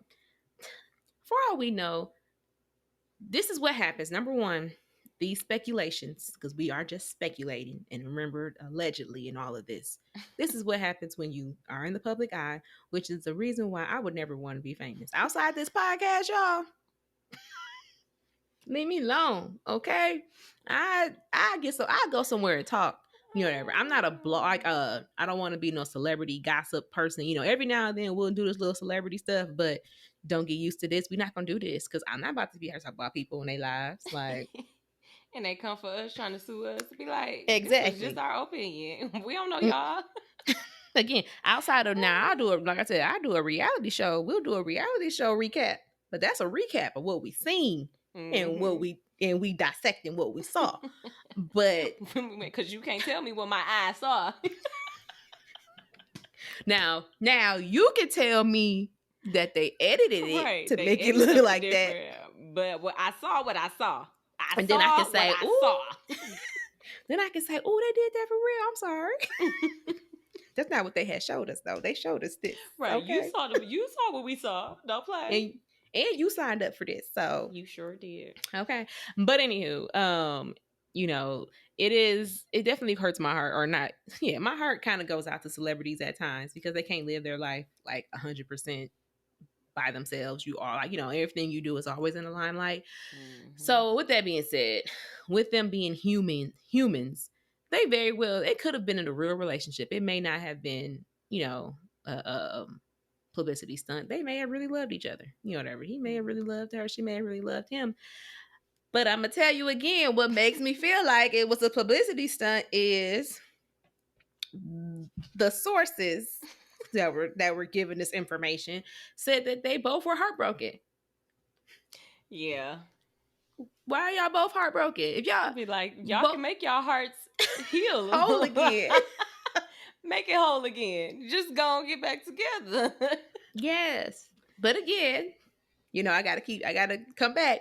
for all we know, this is what happens. Number one, these speculations, because we are just speculating, and remember, allegedly, in all of this, this is what happens when you are in the public eye, which is the reason why I would never want to be famous. Outside this podcast, y'all, leave me alone, okay? I go somewhere and talk. You know, whatever. I'm not a blog. I don't want to be no celebrity gossip person. You know, every now and then we'll do this little celebrity stuff, but don't get used to this. We're not gonna do this because I'm not about to be here to talk about people in their lives. Like, and they come for us trying to sue us to be like, exactly, this is just our opinion. We don't know y'all. Again, outside of now, I do a reality show. We'll do a reality show recap, but that's a recap of what we seen and what we dissecting what we saw. But because you can't tell me what my eyes saw. now you can tell me that they edited it to make it look like that. But I saw what I saw. Then I can say, ooh. Then I can say, ooh, they did that for real. I'm sorry. That's not what they had showed us, though. They showed us this. Right. Okay? You saw what we saw. Don't play. And you signed up for this. So you sure did. Okay. But anywho, you know, it definitely hurts my heart, or not. Yeah, my heart kind of goes out to celebrities at times because they can't live their life like 100% by themselves. You are like, you know, everything you do is always in the limelight. So with that being said, with them being humans, they very well, it could have been in a real relationship. It may not have been, you know, publicity stunt. They may have really loved each other. You know, whatever. He may have really loved her. She may have really loved him. But I'm going to tell you again, what makes me feel like it was a publicity stunt is the sources that were given this information said that they both were heartbroken. Yeah. Why are y'all both heartbroken? If y'all be like, y'all can make y'all hearts heal whole again. Make it whole again. Just go and get back together. Yes. But again, you know, I gotta come back.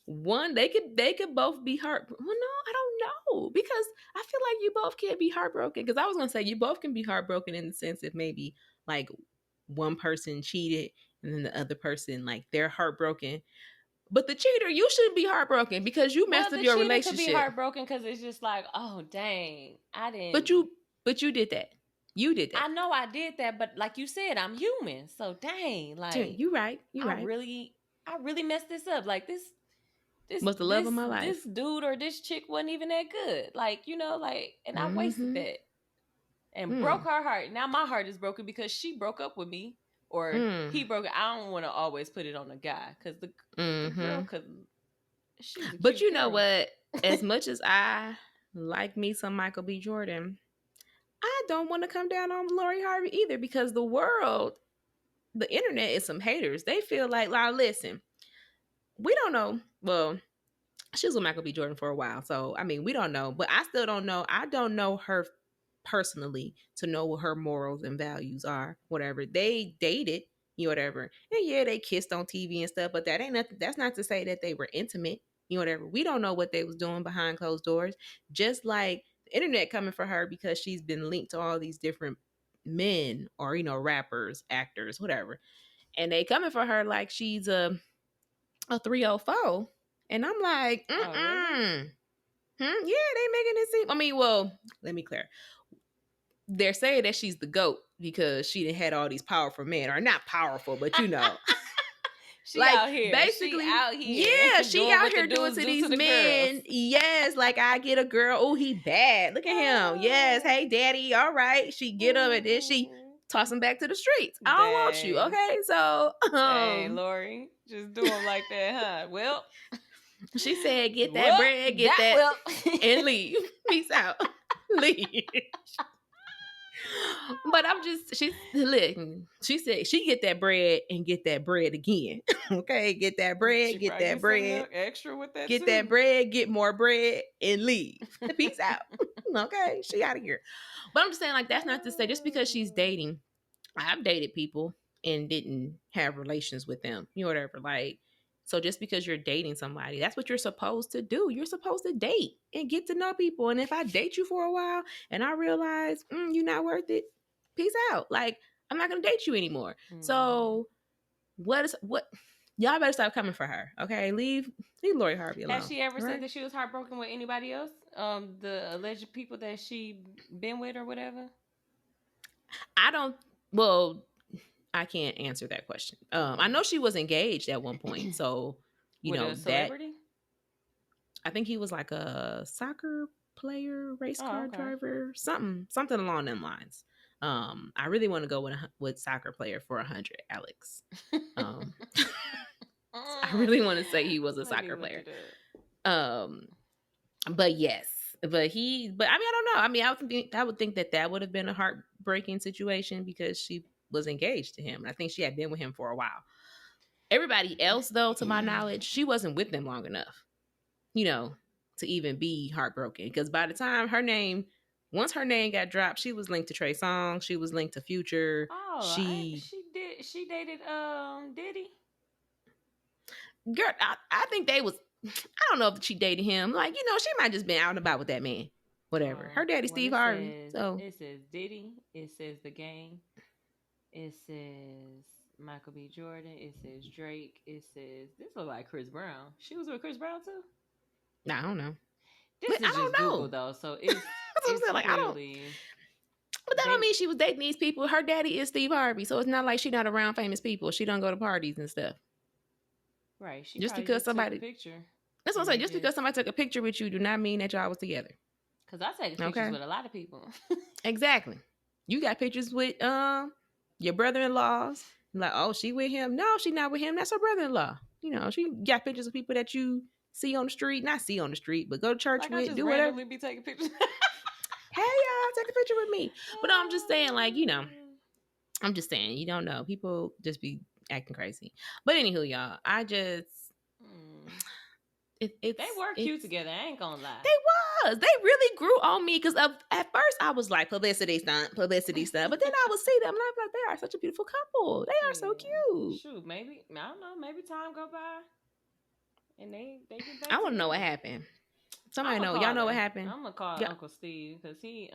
One, they could both be heartbroken. Well, no, I don't know. Because I feel like you both can't be heartbroken. Because I was gonna say you both can be heartbroken in the sense that maybe like one person cheated and then the other person, like, they're heartbroken. But the cheater, you shouldn't be heartbroken because you messed up your relationship. Could be heartbroken because it's just like, oh dang, I didn't. But you did that. You did that. I know I did that, but like you said, I'm human. So dang, like you right. I really messed this up. Like this was the love of my life. This dude or this chick wasn't even that good. Like, you know, like, and I wasted that and broke her heart. Now my heart is broken because she broke up with me. Or he broke it. I don't want to always put it on the guy because the girl could. But you know what? As much as I like me some Michael B. Jordan, I don't want to come down on Lori Harvey either because the world, the internet is some haters. They feel like, listen, we don't know. Well, she was with Michael B. Jordan for a while. So, I mean, we don't know. But I still don't know. I don't know her personally to know what her morals and values are, whatever. They dated, you know, whatever. And yeah, they kissed on TV and stuff, but that ain't nothing. That's not to say that they were intimate, you know, whatever. We don't know what they was doing behind closed doors. Just like the internet coming for her because she's been linked to all these different men or, you know, rappers, actors, whatever. And they coming for her like she's a 304. And I'm like, yeah, they making it seem. I mean, well, let me clear. They're saying that she's the GOAT because she done had all these powerful men, or not powerful, but you know, she like out here. Basically, she out here. Yeah, she out here doing to these men. Girls. Yes, like I get a girl. Oh, he bad. Look at him. Yes, hey, daddy. All right. She get him and then she toss him back to the streets. I don't want you. Okay, so hey, Lori, just do him like that, huh? Well, she said, get that bread, get that, and leave. Peace out. Leave. But I'm just, she said she get that bread and get that bread again. Okay, get that bread, get that bread. Extra with that get too. That bread, get more bread, and leave. Peace out. Okay, she out of here. But I'm just saying, like, that's not to say just because she's dating. I've dated people and didn't have relations with them, whatever. Like, so just because you're dating somebody, that's what you're supposed to do. You're supposed to date and get to know people. And if I date you for a while and I realize you're not worth it, peace out. Like, I'm not gonna date you anymore. So what y'all better stop coming for her. Okay, leave Lori Harvey alone. Has she ever said that she was heartbroken with anybody else? The alleged people that she been with or whatever. I can't answer that question. I know she was engaged at one point, so with a celebrity. I think he was like a soccer player, race car driver, something along them lines. I really want to go with soccer player for 100, Alex. I really want to say he was a soccer player. But yes, but I mean, I don't know. I mean, I would think that would have been a heartbreaking situation because she was engaged to him. I think she had been with him for a while. Everybody else, though, to my knowledge, she wasn't with them long enough, to even be heartbroken. Because by the time once her name got dropped, she was linked to Trey Songz. She was linked to Future. Oh, she dated Diddy. Girl, I think they was. I don't know if she dated him. Like, she might just been out and about with that man. Whatever. Her daddy Steve Harvey. So it says Diddy. It says The Game. It says Michael B. Jordan. It says Drake. It says this look like Chris Brown. She was with Chris Brown too. I don't know. This is just Google though, so it's like I don't. But that don't mean she was dating these people. Her daddy is Steve Harvey, so it's not like she's not around famous people. She don't go to parties and stuff. Right. She just because somebody took a picture. That's what I'm saying. Just because somebody took a picture with you do not mean that y'all was together. Because I take pictures with a lot of people. Exactly. You got pictures with your brother-in-laws. Like, oh, she with him? No, she not with him. That's her brother-in-law. She got pictures of people that you see on the street. Not see on the street, but go to church with. I just do randomly whatever. Be taking pictures. Hey, y'all, take a picture with me. But no, I'm just saying, like, I'm just saying, you don't know. People just be acting crazy. But anywho, y'all, I just they were cute together. I ain't gonna lie. They really grew on me because at first I was like publicity stunt. But then I would see them and I'm like, they are such a beautiful couple. They are so cute. Shoot, maybe I don't know. Maybe time go by and they get back. I want to know what happened. Somebody know. Y'all know what happened. I'm gonna call Uncle Steve because he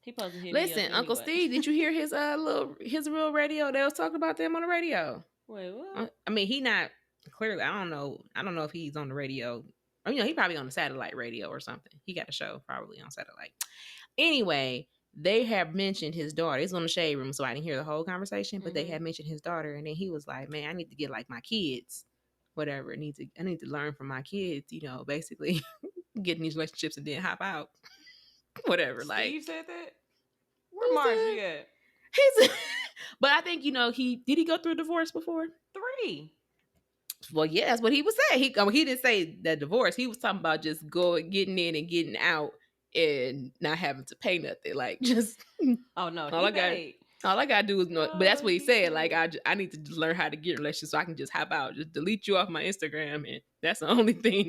supposed to hit Listen, me up Uncle Steve, did you hear his real radio? They was talking about them on the radio. Wait, what? I mean, he not clearly. I don't know if he's on the radio. He probably on the satellite radio or something. He got a show probably on satellite. Anyway, they have mentioned his daughter. It's on the Shade Room, so I didn't hear the whole conversation, but they had mentioned his daughter, and then he was like, "Man, I need to get like my kids, whatever. I need to learn from my kids. Basically getting these relationships and then hop out, whatever." Steve like said that. Where Margie at? But I think he go through a divorce before? 3. Well, yeah, that's what he was saying. He didn't say the divorce. He was talking about just getting in and getting out and not having to pay nothing. Like, just oh no, all I gotta do is know. But that's what he said. Like, I need to learn how to get in relationships so I can just hop out, just delete you off my Instagram, and that's the only thing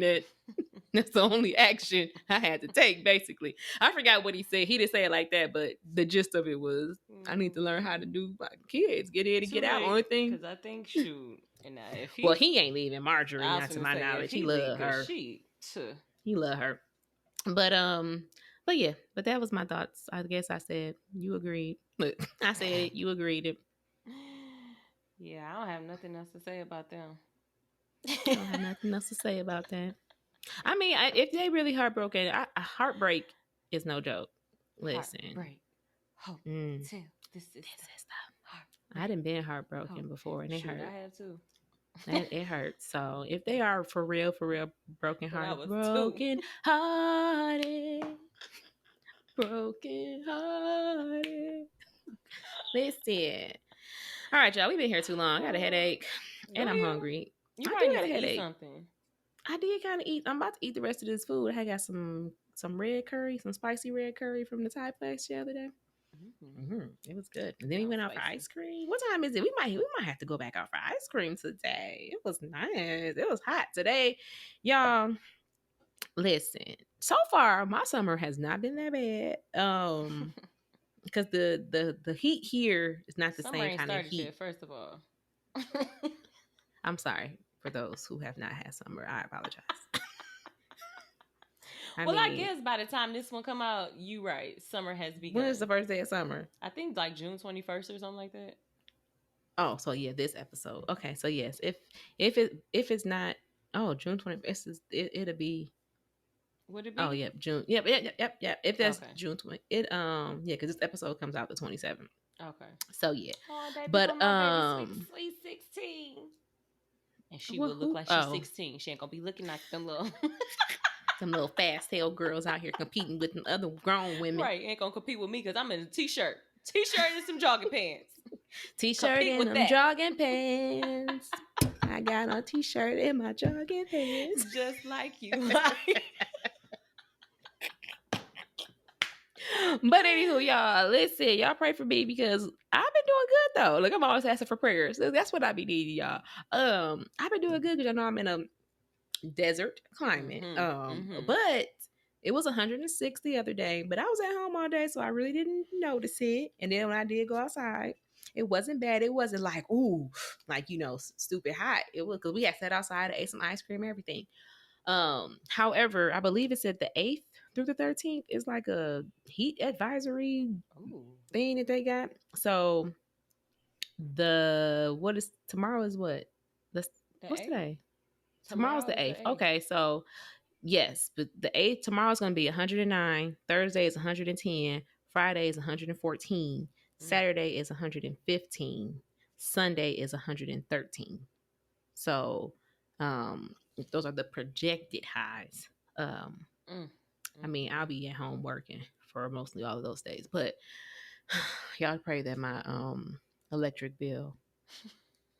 that's the only action I had to take. Basically, I forgot what he said. He didn't say it like that, but the gist of it was, I need to learn how to do my kids, get in and get out. Only thing, because I think and if he ain't leaving Marjorie. Not to my knowledge, he love her. He love her. But yeah. But that was my thoughts. I guess I said you agreed. Look, I said you agreed. It. Yeah, I don't have nothing else to say about them. I don't have nothing else to say about that. I mean, if they really heartbroken, a heartbreak is no joke. Listen, heartbreak. Hotel. This is the heartbreak. I done been heartbroken before, and it hurt. I have too. It hurts. So if they are for real, broken hearted, listen. All right, y'all. We've been here too long. I got a headache, and I'm hungry. You probably got a headache. Something. I did kind of eat. I'm about to eat the rest of this food. I got some red curry, some spicy red curry from the Thai place the other day. It was good. And then we went out for ice cream. What time is it? We might have to go back out for ice cream today. It was nice. It was hot today, y'all. listen, so far my summer has not been that bad. Because the heat here is not the same kind of heat. Yet, first of all. I'm sorry for those who have not had summer. I apologize. I guess by the time this one come out, you right. Summer has begun. When is the first day of summer? I think like June 21st or something like that. Oh, so yeah, this episode. Okay, so yes, if it's not, June 21st, it'll be. Would it be? Oh, yep, June. Yep. If that's June 20, because this episode comes out the 27th. Okay. So yeah, baby, but sweet 16, and she will look like she's 16. She ain't gonna be looking like them little. Some little fast tail girls out here competing with them other grown women. Right, ain't gonna compete with me because I'm in a t-shirt and some jogging pants. T-shirt and them jogging pants. I got on t-shirt and my jogging pants. Just like you. But anywho, y'all, listen, y'all pray for me because I've been doing good though. Like I'm always asking for prayers. That's what I be needing, y'all. I've been doing good because I know I'm in a desert climate. But it was 106 the other day, but I was at home all day, so I really didn't notice it. And then when I did go outside, it wasn't bad. It wasn't like, ooh, like, stupid hot. It was because we had sat outside, ate some ice cream, everything. However, I believe it's at the 8th through the 13th is like a heat advisory thing that they got. So tomorrow is what? What's today? Tomorrow's the 8th. Okay, so yes, but the 8th, tomorrow's going to be 109. Thursday is 110. Friday is 114. Saturday is 115. Sunday is 113. So, those are the projected highs. I mean, I'll be at home working for mostly all of those days, but y'all pray that my electric bill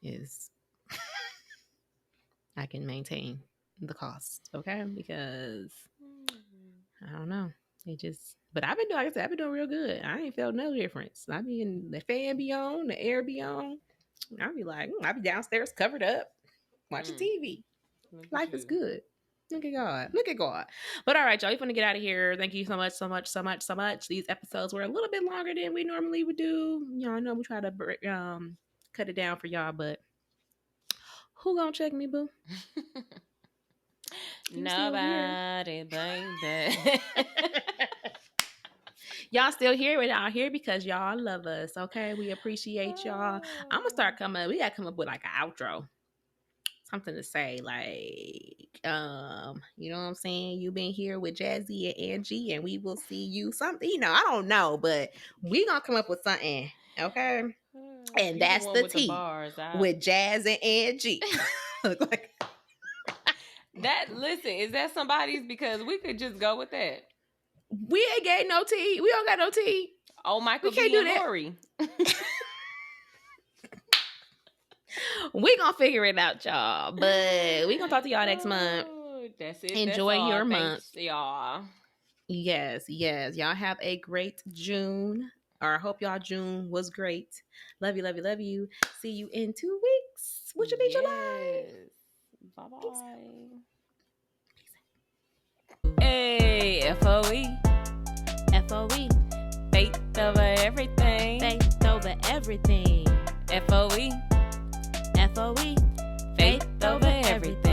is I can maintain the cost, okay? Because I don't know. But I've been doing, like I said, I've been doing real good. I ain't felt no difference. I mean, the fan be on, the air be on. I'll be like, I'll be downstairs covered up, watching TV. Life is good. Look at God. Look at God. But all right, y'all, you're going to get out of here. Thank you so much. These episodes were a little bit longer than we normally would do. Y'all know we try to cut it down for y'all, but who gonna check me, boo? Nobody, baby. Y'all still here? We're out here because y'all love us, okay? We appreciate y'all. I'm gonna start we gotta come up with like an outro. Something to say, like, you know what I'm saying? You've been here with Jazzy and Angie, and we will see you something. I don't know, but we gonna come up with something, okay? And that's the T with Jazz and Angie. Like that. Listen, is that somebody's? Because we could just go with that. We ain't got no T. We don't got no T. Oh, Michael B. and Lori. We gonna figure it out, y'all. But we gonna talk to y'all next month. That's it. Enjoy your month, y'all. Yes. Y'all have a great June. Or I hope y'all June was great. Love you. See you in 2 weeks, which will be July. Bye-bye. Hey, FOE. Faith over everything. Faith over everything. FOE. FOE. Faith over everything.